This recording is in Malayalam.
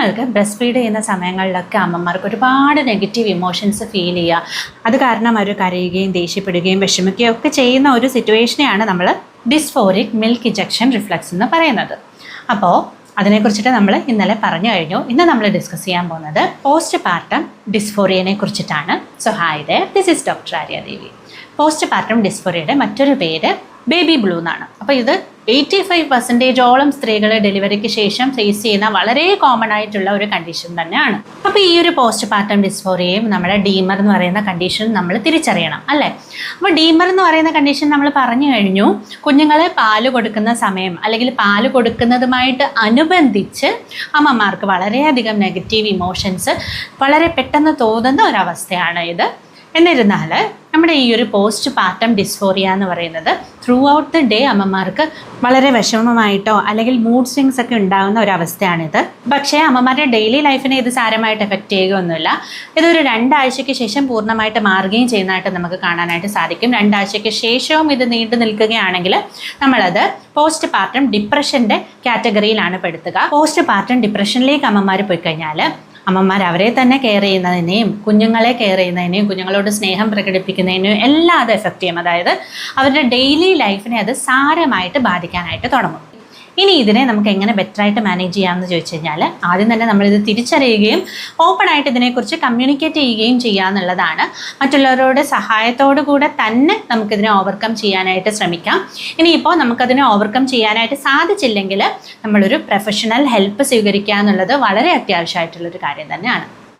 കുഞ്ഞുങ്ങൾക്ക് ബ്രസ്റ്റ് ഫീഡ് ചെയ്യുന്ന സമയങ്ങളിലൊക്കെ അമ്മമാർക്ക് ഒരുപാട് നെഗറ്റീവ് ഇമോഷൻസ് ഫീൽ ചെയ്യുക, അത് കാരണം അവർ കരയുകയും ദേഷ്യപ്പെടുകയും വിഷമിക്കുകയും ഒക്കെ ചെയ്യുന്ന ഒരു സിറ്റുവേഷനെയാണ് നമ്മൾ ഡിസ്ഫോറിക് മിൽക്ക് ഇജക്ഷൻ റിഫ്ലക്സ് എന്ന് പറയുന്നത്. അപ്പോൾ അതിനെക്കുറിച്ചിട്ട് നമ്മൾ ഇന്നലെ പറഞ്ഞു കഴിഞ്ഞു. ഇന്ന് നമ്മൾ ഡിസ്കസ് ചെയ്യാൻ പോകുന്നത് പോസ്റ്റ് പാർട്ടം ഡിസ്ഫോറിയനെ കുറിച്ചിട്ടാണ്. So hi there, this is doctor Arya Devi. Post partum ഡിസ്ഫോറിയയുടെ മറ്റൊരു പേര് ബേബി ബ്ലൂ എന്നാണ്. അപ്പോൾ ഇത് 85% സ്ത്രീകൾ ഡെലിവറിക്ക് ശേഷം ഫേസ് ചെയ്യുന്ന വളരെ കോമൺ ആയിട്ടുള്ള ഒരു കണ്ടീഷൻ തന്നെയാണ്. അപ്പോൾ ഈ ഒരു പോസ്റ്റ് പാർട്ടം ഡിസ്ഫോറിയയും നമ്മുടെ ഡീമർ എന്ന് പറയുന്ന കണ്ടീഷൻ നമ്മൾ തിരിച്ചറിയണം അല്ലേ. അപ്പോൾ ഡീമർ എന്ന് പറയുന്ന കണ്ടീഷൻ നമ്മൾ പറഞ്ഞു കഴിഞ്ഞു, കുഞ്ഞുങ്ങളെ പാല് കൊടുക്കുന്ന സമയം അല്ലെങ്കിൽ പാല് കൊടുക്കുന്നതുമായിട്ട് അനുബന്ധിച്ച് അമ്മമാർക്ക് വളരെയധികം നെഗറ്റീവ് ഇമോഷൻസ് വളരെ പെട്ടെന്ന് തോന്നുന്ന ഒരവസ്ഥയാണ് ഇത്. എന്നിരുന്നാൽ നമ്മുടെ ഈ ഒരു പോസ്റ്റ് പാർട്ടം ഡിസ്ഫോറിയ എന്ന് പറയുന്നത് ത്രൂ ഔട്ട് ദ ഡേ അമ്മമാർക്ക് വളരെ വിഷമമായിട്ടോ അല്ലെങ്കിൽ മൂഡ് സ്വിങ്സ് ഒക്കെ ഉണ്ടാകുന്ന ഒരവസ്ഥയാണിത്. പക്ഷേ അമ്മമാരുടെ ഡെയിലി ലൈഫിനെ ഇത് സാരമായിട്ട് എഫക്റ്റ് ചെയ്യുകയൊന്നുമില്ല. ഇതൊരു 2 ആഴ്ചയ്ക്ക് ശേഷം പൂർണ്ണമായിട്ട് മാറുകയും ചെയ്യുന്നതായിട്ട് നമുക്ക് കാണാനായിട്ട് സാധിക്കും. 2 ആഴ്ചയ്ക്ക് ശേഷവും ഇത് നീണ്ടു നിൽക്കുകയാണെങ്കിൽ നമ്മളത് പോസ്റ്റ് പാർട്ടം ഡിപ്രഷൻ്റെ കാറ്റഗറിയിലാണ് പെടുത്തുക. പോസ്റ്റ് പാർട്ടം ഡിപ്രഷനിലേക്ക് അമ്മമാർ പോയി കഴിഞ്ഞാൽ അമ്മമാർ അവരെ തന്നെ കെയർ ചെയ്യുന്നതിനെയും കുഞ്ഞുങ്ങളെ കെയർ ചെയ്യുന്നതിനെയും കുഞ്ഞുങ്ങളോട് സ്നേഹം പ്രകടിപ്പിക്കുന്നതിനെയും എല്ലാം അത് എഫക്റ്റ് ചെയ്യും. അതായത് അവരുടെ ഡെയിലി ലൈഫിനെ അത് സാരമായിട്ട് ബാധിക്കാനായിട്ട് തുടങ്ങും. ഇനി ഇതിനെ നമുക്ക് എങ്ങനെ ബെറ്ററായിട്ട് മാനേജ് ചെയ്യാമെന്ന് ചോദിച്ചു കഴിഞ്ഞാൽ ആദ്യം തന്നെ നമ്മളിത് തിരിച്ചറിയുകയും ഓപ്പണായിട്ട് ഇതിനെക്കുറിച്ച് കമ്മ്യൂണിക്കേറ്റ് ചെയ്യുകയും ചെയ്യുക എന്നുള്ളതാണ്. മറ്റുള്ളവരുടെ സഹായത്തോടു കൂടെ തന്നെ നമുക്കിതിനെ ഓവർകം ചെയ്യാനായിട്ട് ശ്രമിക്കാം. ഇനിയിപ്പോൾ നമുക്കതിനെ ഓവർകം ചെയ്യാനായിട്ട് സാധിച്ചില്ലെങ്കിൽ നമ്മളൊരു പ്രൊഫഷണൽ ഹെൽപ്പ് സ്വീകരിക്കുക എന്നുള്ളത് വളരെ അത്യാവശ്യമായിട്ടുള്ളൊരു കാര്യം തന്നെയാണ്.